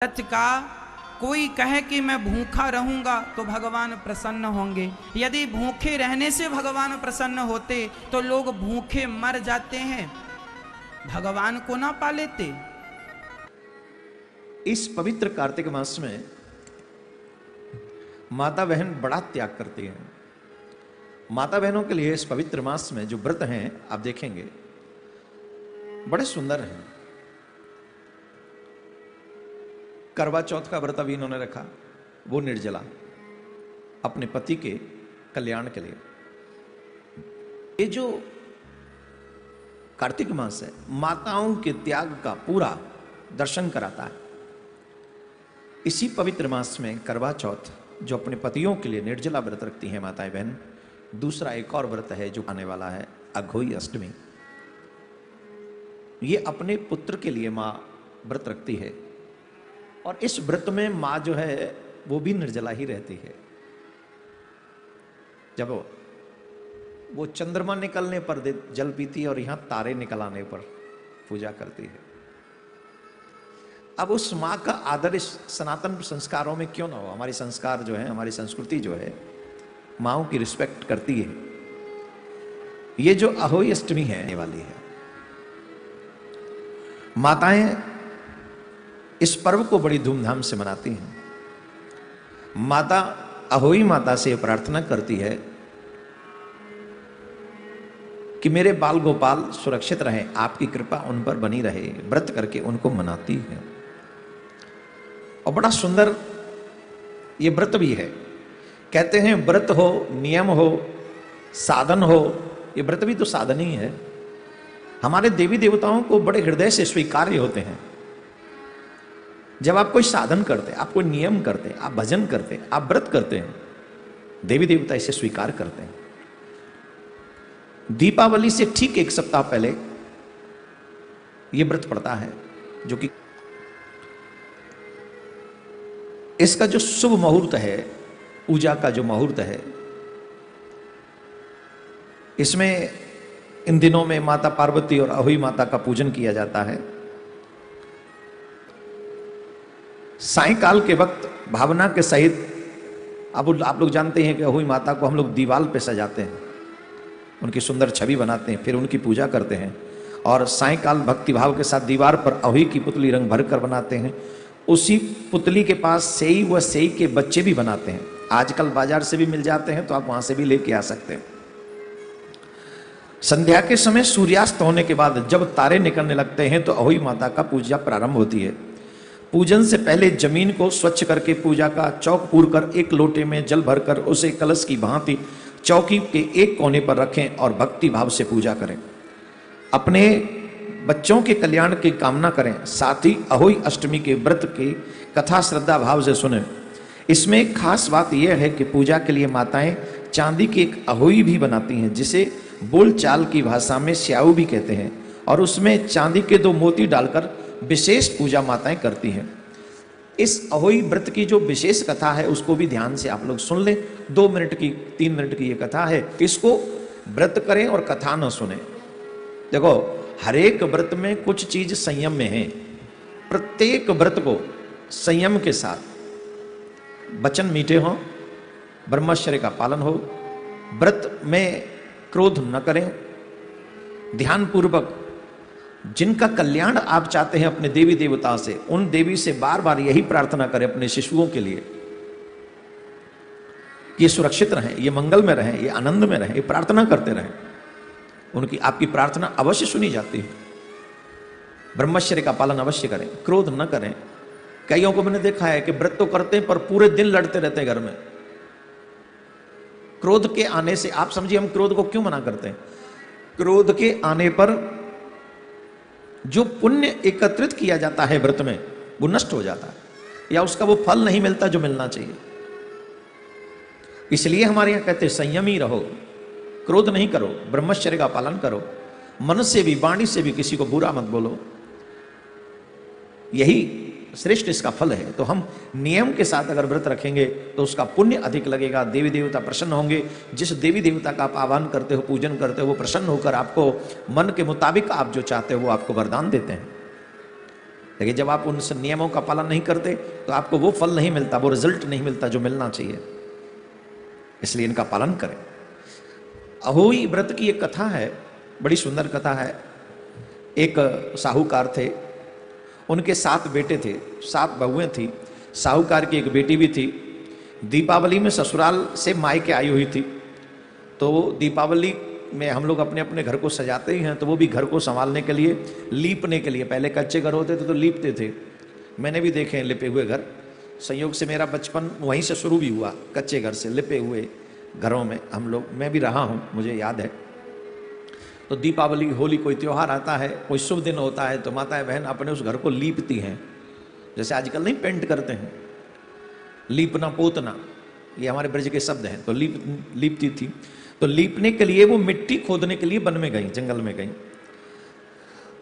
व्रत का कोई कहे कि मैं भूखा रहूंगा तो भगवान प्रसन्न होंगे। यदि भूखे रहने से भगवान प्रसन्न होते तो लोग भूखे मर जाते हैं, भगवान को ना पा लेते। इस पवित्र कार्तिक मास में माता बहन बड़ा त्याग करती हैं। माता बहनों के लिए इस पवित्र मास में जो व्रत हैं आप देखेंगे बड़े सुंदर हैं। करवा चौथ का व्रत अभी इन्होंने रखा, वो निर्जला, अपने पति के कल्याण के लिए। ये जो कार्तिक मास है माताओं के त्याग का पूरा दर्शन कराता है। इसी पवित्र मास में करवा चौथ जो अपने पतियों के लिए निर्जला व्रत रखती हैं माताएं बहन, दूसरा एक और व्रत है जो आने वाला है, अघोई अष्टमी। ये अपने पुत्र के लिए मां व्रत रखती है और इस व्रत में मां जो है वो भी निर्जला ही रहती है। जब वो चंद्रमा निकलने पर जल पीती है और यहां तारे निकल आने पर पूजा करती है। अब उस मां का आदर इस सनातन संस्कारों में क्यों ना हो? हमारी संस्कार जो है, हमारी संस्कृति जो है माओं की रिस्पेक्ट करती है। ये जो अहोई अष्टमी है आने वाली है, माताएं इस पर्व को बड़ी धूमधाम से मनाती हैं। माता अहोई माता से प्रार्थना करती है कि मेरे बाल गोपाल सुरक्षित रहें, आपकी कृपा उन पर बनी रहे। व्रत करके उनको मनाती है और बड़ा सुंदर ये व्रत भी है। कहते हैं व्रत हो, नियम हो, साधन हो, ये व्रत भी तो साधन ही है। हमारे देवी देवताओं को बड़े हृदय से स्वीकार्य होते हैं। जब आप कोई साधन करते, आप कोई नियम करते, आप भजन करते, आप व्रत करते हैं, देवी देवता इसे स्वीकार करते हैं। दीपावली से ठीक एक सप्ताह पहले यह व्रत पड़ता है, जो कि इसका जो शुभ मुहूर्त है, पूजा का जो मुहूर्त है, इसमें इन दिनों में माता पार्वती और अहोई माता का पूजन किया जाता है। सायंकाल के वक्त भावना के सहित अब आप लोग जानते हैं कि अहोई माता को हम लोग दीवाल पे सजाते हैं, उनकी सुंदर छवि बनाते हैं, फिर उनकी पूजा करते हैं और सायंकाल भक्ति भाव के साथ दीवार पर अहोई की पुतली रंग भर कर बनाते हैं। उसी पुतली के पास सेई व सेई के बच्चे भी बनाते हैं। आजकल बाजार से भी मिल जाते हैं, तो आप वहां से भी लेके आ सकते हैं। संध्या के समय सूर्यास्त होने के बाद जब तारे निकलने लगते हैं तो अहोई माता का पूजा प्रारंभ होती है। पूजन से पहले जमीन को स्वच्छ करके पूजा का चौक पूर कर एक लोटे में जल भरकर उसे कलश की भांति चौकी के एक कोने पर रखें और भक्ति भाव से पूजा करें। अपने बच्चों के कल्याण की कामना करें। साथ ही अहोई अष्टमी के व्रत की कथा श्रद्धा भाव से सुने। इसमें एक खास बात यह है कि पूजा के लिए माताएं चांदी की एक अहोई भी बनाती हैं, जिसे बोलचाल की भाषा में स्याऊ भी कहते हैं, और उसमें चांदी के 2 मोती डालकर विशेष पूजा माताएं करती हैं। इस अहोई व्रत की जो विशेष कथा है उसको भी ध्यान से आप लोग सुन लें। 2 मिनट की 3 मिनट की ये कथा है, इसको व्रत करें और कथा न सुने। देखो, हर एक व्रत में कुछ चीज संयम में है। प्रत्येक व्रत को संयम के साथ, वचन मीठे हों, ब्रह्मचर्य का पालन हो, व्रत में क्रोध न करें, ध्यान पूर्वक जिनका कल्याण आप चाहते हैं अपने देवी देवता से, उन देवी से बार बार यही प्रार्थना करें अपने शिशुओं के लिए, ये सुरक्षित रहें, ये मंगल में रहें, ये आनंद में रहें, ये प्रार्थना करते रहें। उनकी आपकी प्रार्थना अवश्य सुनी जाती है। ब्रह्मचर्य का पालन अवश्य करें, क्रोध न करें। कईयों को मैंने देखा है कि व्रत तो करते हैं पर पूरे दिन लड़ते रहते हैं घर में। क्रोध के आने से, आप समझिए हम क्रोध को क्यों मना करते हैं? क्रोध के आने पर जो पुण्य एकत्रित किया जाता है व्रत में वो नष्ट हो जाता है, या उसका वो फल नहीं मिलता जो मिलना चाहिए। इसलिए हमारे यहां कहते हैं संयमी रहो, क्रोध नहीं करो, ब्रह्मचर्य का पालन करो, मन से भी वाणी से भी किसी को बुरा मत बोलो। यही श्रेष्ठ इसका फल है। तो हम नियम के साथ अगर व्रत रखेंगे तो उसका पुण्य अधिक लगेगा, देवी देवता प्रसन्न होंगे। जिस देवी देवता का आप आह्वान करते हो, पूजन करते हो, वो प्रसन्न होकर आपको मन के मुताबिक आप जो चाहते हो वो आपको वरदान देते हैं। लेकिन जब आप उन नियमों का पालन नहीं करते तो आपको वो फल नहीं मिलता, वो रिजल्ट नहीं मिलता जो मिलना चाहिए। इसलिए इनका पालन करें। अहोई व्रत की एक कथा है, बड़ी सुंदर कथा है। एक साहूकार थे, उनके 7 बेटे थे, 7 बहुएं थी। साहूकार की एक बेटी भी थी। दीपावली में ससुराल से मायके आई हुई थी, तो दीपावली में हम लोग अपने अपने घर को सजाते ही हैं, तो वो भी घर को संभालने के लिए, लीपने के लिए, पहले कच्चे घर होते थे तो लीपते थे। मैंने भी देखे हैं लिपे हुए घर। संयोग से मेरा बचपन वहीं से शुरू भी हुआ, कच्चे घर से, लिपे हुए घरों में हम लोग, मैं भी रहा हूँ, मुझे याद है। तो दीपावली, होली, कोई त्यौहार आता है, कोई शुभ दिन होता है, तो माताएं बहन अपने उस घर को लीपती हैं। जैसे आजकल नहीं पेंट करते हैं, लीपना पोतना, ये हमारे ब्रज के शब्द हैं। तो लीपती थी। तो लीपने के लिए वो मिट्टी खोदने के लिए वन में गई, जंगल में गई।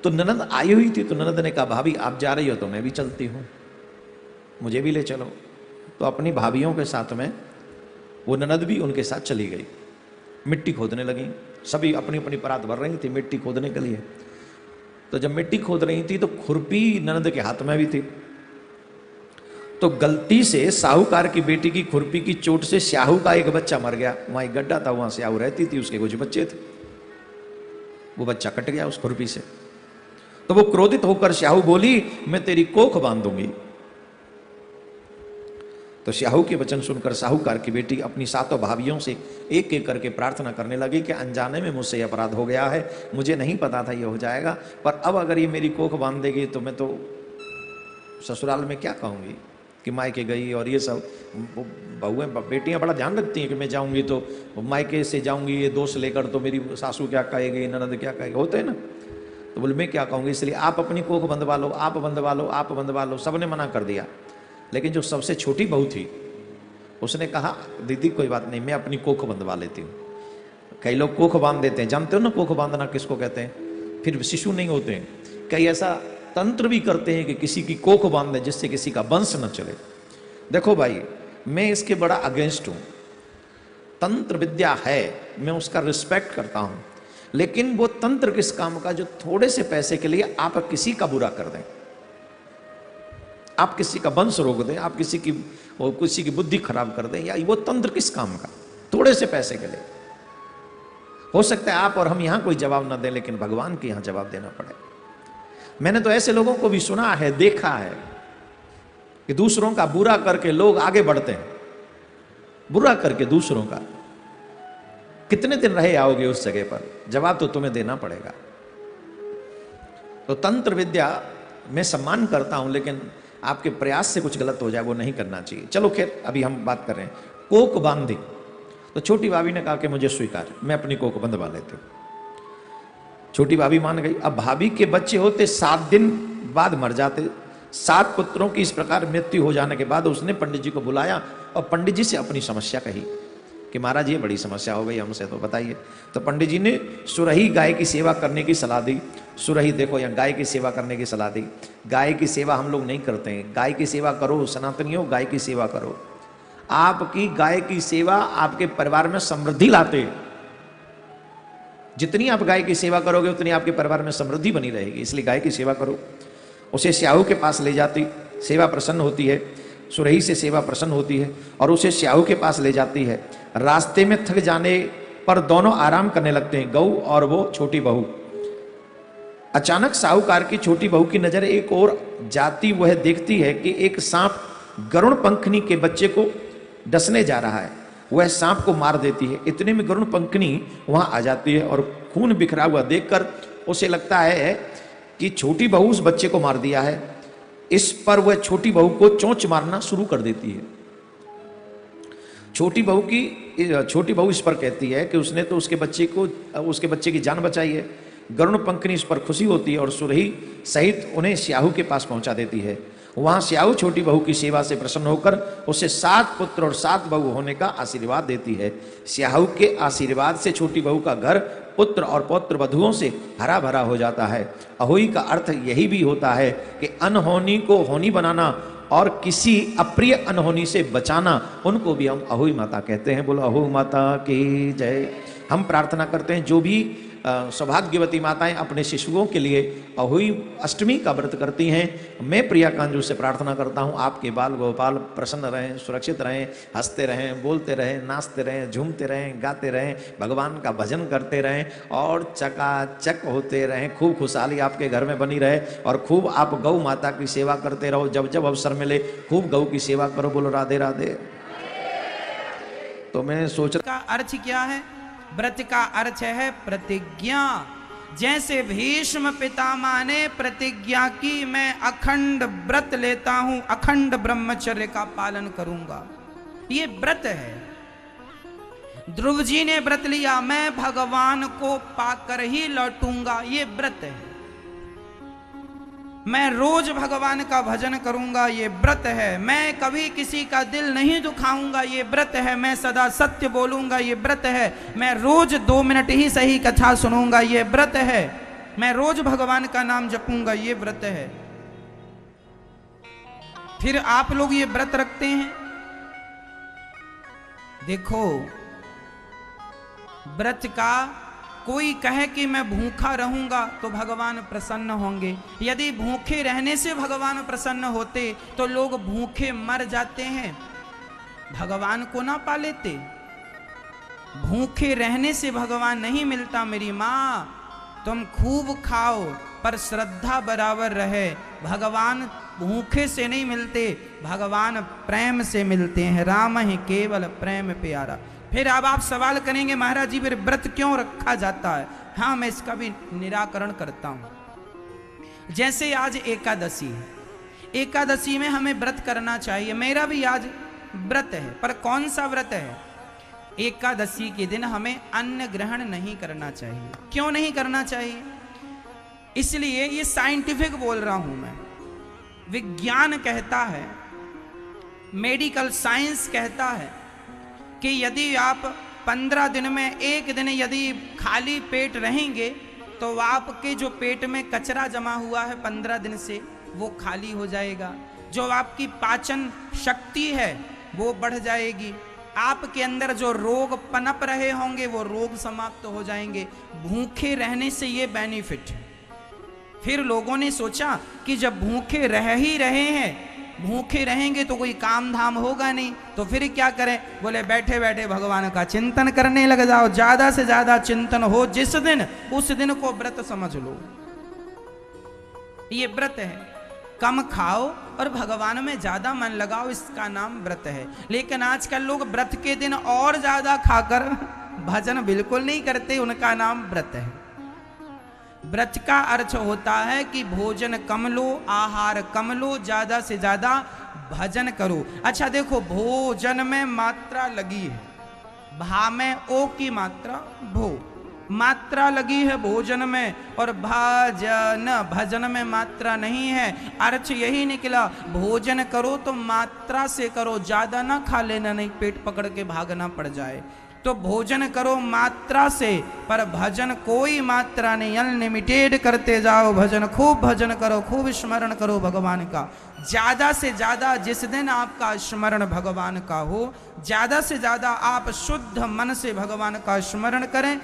तो ननद आई हुई थी, तो ननद ने कहा भाभी आप जा रही हो तो मैं भी चलती हूँ, मुझे भी ले चलो। तो अपनी भाभियों के साथ में वो ननद भी उनके साथ चली गई, मिट्टी खोदने लगी। सभी अपनी अपनी परात भर रही थी मिट्टी खोदने के लिए। तो जब मिट्टी खोद रही थी तो खुरपी ननद के हाथ में भी थी। तो गलती से साहूकार की बेटी की खुरपी की चोट से स्याहू का एक बच्चा मर गया। वहां एक गड्ढा था, वहां स्याहू रहती थी, उसके कुछ बच्चे थे, वो बच्चा कट गया उस खुरपी से। तो वो क्रोधित होकर स्याहू बोली मैं तेरी कोख बांध दूंगी। तो स्याहू के वचन सुनकर साहूकार की बेटी अपनी 7 भाभियों से एक एक करके प्रार्थना करने लगी कि अनजाने में मुझसे अपराध हो गया है, मुझे नहीं पता था ये हो जाएगा, पर अब अगर ये मेरी कोख बांध देगी तो मैं तो ससुराल में क्या कहूंगी कि मायके गई। और ये सब बहुएं बेटियां बड़ा ध्यान रखती हैं कि मैं जाऊंगी तो मायके से जाऊंगी ये दोष लेकर, तो मेरी सासू क्या कहेगी, ननद क्या कहेगी, होते हैं ना। तो बोले मैं क्या कहूंगी, इसलिए आप अपनी कोख बंधवा लो, आप बंधवा लो, आप बंधवा लो। सबने मना कर दिया। लेकिन जो सबसे छोटी बहू थी उसने कहा दीदी कोई बात नहीं, मैं अपनी कोख बंधवा लेती हूँ। कई लोग कोख बांध देते हैं, जानते हो ना कोख बांधना किसको कहते हैं, फिर शिशु नहीं होते हैं। कई ऐसा तंत्र भी करते हैं कि किसी की कोख बांध दे जिससे किसी का वंश न चले। देखो भाई मैं इसके बड़ा अगेंस्ट हूं। तंत्र विद्या है, मैं उसका रिस्पेक्ट करता हूं, लेकिन वो तंत्र किस काम का जो थोड़े से पैसे के लिए आप किसी का बुरा कर दें, आप किसी का वंश रोक दें, आप किसी की बुद्धि खराब कर दें, या वो तंत्र किस काम का, थोड़े से पैसे के लिए। हो सकता है आप और हम यहां कोई जवाब ना दें, लेकिन भगवान के यहां जवाब देना पड़े। मैंने तो ऐसे लोगों को भी सुना है, देखा है कि दूसरों का बुरा करके लोग आगे बढ़ते हैं, बुरा करके दूसरों का। कितने दिन रहे आओगे उस जगह पर, जवाब तो तुम्हें देना पड़ेगा। तो तंत्र विद्या मैं सम्मान करता हूं, लेकिन आपके प्रयास से कुछ गलत हो जाए वो नहीं करना चाहिए। चलो खैर अभी हम बात कर रहे हैं कोक बांधी। तो छोटी भाभी ने कहा कि मुझे स्वीकार, मैं अपनी कोक बंधवा लेती हूं। छोटी भाभी मान गई। अब भाभी के बच्चे होते 7 दिन बाद मर जाते। 7 पुत्रों की इस प्रकार मृत्यु हो जाने के बाद उसने पंडित जी को बुलाया और पंडित जी से अपनी समस्या कही कि महाराज ये बड़ी समस्या हो गई हमसे, तो बताइए। तो पंडित जी ने सुरही गाय की सेवा करने की सलाह दी। सुरही देखो यहाँ गाय की सेवा करने की सलाह दी। गाय की सेवा हम लोग नहीं करते हैं, गाय की सेवा करो सनातनियों, गाय की सेवा करो। आपकी गाय की सेवा आपके परिवार में समृद्धि लाते। जितनी आप गाय की सेवा करोगे उतनी आपके परिवार में समृद्धि बनी रहेगी, इसलिए गाय की सेवा करो। उसे स्याहू के पास ले जाती, सेवा प्रसन्न होती है, सुरही से सेवा प्रसन्न होती है और उसे स्याहू के पास ले जाती है। रास्ते में थक जाने पर दोनों आराम करने लगते हैं, गऊ और वो छोटी बहू। अचानक साहूकार की छोटी बहू की नजर एक और जाती, वह देखती है कि एक सांप गरुड़ पंखनी के बच्चे को डसने जा रहा है। वह सांप को मार देती है। इतने में गरुड़ पंखनी वहां आ जाती है और खून बिखरा हुआ देखकर उसे लगता है कि छोटी बहू उस बच्चे को मार दिया है। इस पर वह छोटी बहू को चोंच मारना शुरू कर देती है। छोटी बहू इस पर कहती है कि उसने तो उसके बच्चे की जान बचाई है। गरुड़ पंखनी इस पर खुशी होती है और सुरही सहित उन्हें स्याहू के पास पहुंचा देती है। वहां स्याहू छोटी बहू की सेवा से प्रसन्न होकर उसे 7 पुत्र और 7 बहू होने का आशीर्वाद देती है। स्याहू के आशीर्वाद से छोटी बहू का घर पुत्र और पौत्र वधुओं से हरा भरा हो जाता है। अहोई का अर्थ यही भी होता है कि अनहोनी को होनी बनाना और किसी अप्रिय अनहोनी से बचाना, उनको भी हम अहोई माता कहते हैं। बोलो अहोई माता की जय। हम प्रार्थना करते हैं जो भी सौभाग्यवती माताएं अपने शिशुओं के लिए अहोई अष्टमी का व्रत करती हैं। मैं प्रिया कांजू से प्रार्थना करता हूं आपके बाल गोपाल प्रसन्न रहें, सुरक्षित रहें, हंसते रहें, बोलते रहें, नाचते रहें, झूमते रहें, गाते रहें, भगवान का भजन करते रहें और चकाचक होते रहें। खूब खुशहाली आपके घर में बनी रहे और खूब आप गौ माता की सेवा करते रहो। जब जब अवसर मिले खूब गौ की सेवा करो। बोलो राधे राधे। तो मैं सोच का अर्थ क्या है? व्रत का अर्थ है प्रतिज्ञा। जैसे भीष्म पितामह ने प्रतिज्ञा की, मैं अखंड व्रत लेता हूं, अखंड ब्रह्मचर्य का पालन करूंगा, ये व्रत है। ध्रुव जी ने व्रत लिया, मैं भगवान को पाकर ही लौटूंगा, ये व्रत है। मैं रोज भगवान का भजन करूंगा, ये व्रत है। मैं कभी किसी का दिल नहीं दुखाऊंगा, ये व्रत है। मैं सदा सत्य बोलूंगा, ये व्रत है। मैं रोज 2 मिनट ही सही कथा सुनूंगा, ये व्रत है। मैं रोज भगवान का नाम जपूंगा, ये व्रत है। फिर आप लोग ये व्रत रखते हैं। देखो, व्रत का कोई कहे कि मैं भूखा रहूंगा तो भगवान प्रसन्न होंगे। यदि भूखे रहने से भगवान प्रसन्न होते तो लोग भूखे मर जाते हैं, भगवान को ना पा लेते। भूखे रहने से भगवान नहीं मिलता मेरी माँ। तुम खूब खाओ पर श्रद्धा बराबर रहे। भगवान भूखे से नहीं मिलते, भगवान प्रेम से मिलते हैं। राम ही केवल प्रेम प्यारा। फिर अब आप सवाल करेंगे महाराज जी फिर व्रत क्यों रखा जाता है? हाँ, मैं इसका भी निराकरण करता हूं। जैसे आज एकादशी है, एकादशी में हमें व्रत करना चाहिए। मेरा भी आज व्रत है, पर कौन सा व्रत है? एकादशी के दिन हमें अन्न ग्रहण नहीं करना चाहिए। क्यों नहीं करना चाहिए? इसलिए, ये साइंटिफिक बोल रहा हूं मैं। विज्ञान कहता है, मेडिकल साइंस कहता है कि यदि आप 15 दिन में एक दिन यदि खाली पेट रहेंगे तो आपके जो पेट में कचरा जमा हुआ है 15 दिन से वो खाली हो जाएगा। जो आपकी पाचन शक्ति है वो बढ़ जाएगी। आपके अंदर जो रोग पनप रहे होंगे वो रोग समाप्त हो जाएंगे। भूखे रहने से ये बेनिफिट है। फिर लोगों ने सोचा कि जब भूखे रह ही रहे हैं, भूखे रहेंगे तो कोई काम धाम होगा नहीं, तो फिर क्या करें? बोले बैठे बैठे भगवान का चिंतन करने लग जाओ। ज्यादा से ज्यादा चिंतन हो जिस दिन, उस दिन को व्रत समझ लो। ये व्रत है। कम खाओ और भगवान में ज्यादा मन लगाओ, इसका नाम व्रत है। लेकिन आजकल लोग व्रत के दिन और ज्यादा खाकर भजन बिल्कुल नहीं करते, उनका नाम व्रत है। व्रत का अर्थ होता है कि भोजन कम लो, आहार कम लो, ज्यादा से ज्यादा भजन करो। अच्छा देखो, भोजन में मात्रा लगी है, भा में ओ की मात्रा, भो मात्रा लगी है भोजन में, और भजन भजन में मात्रा नहीं है। अर्थ यही निकला, भोजन करो तो मात्रा से करो, ज्यादा ना खा लेना, नहीं पेट पकड़ के भागना पड़ जाए। तो भोजन करो मात्रा से, पर भजन कोई मात्रा नहीं, अनलिमिटेड करते जाओ भजन। खूब भजन करो, खूब स्मरण करो भगवान का। ज्यादा से ज्यादा जिस दिन आपका स्मरण भगवान का हो, ज्यादा से ज्यादा आप शुद्ध मन से भगवान का स्मरण करें।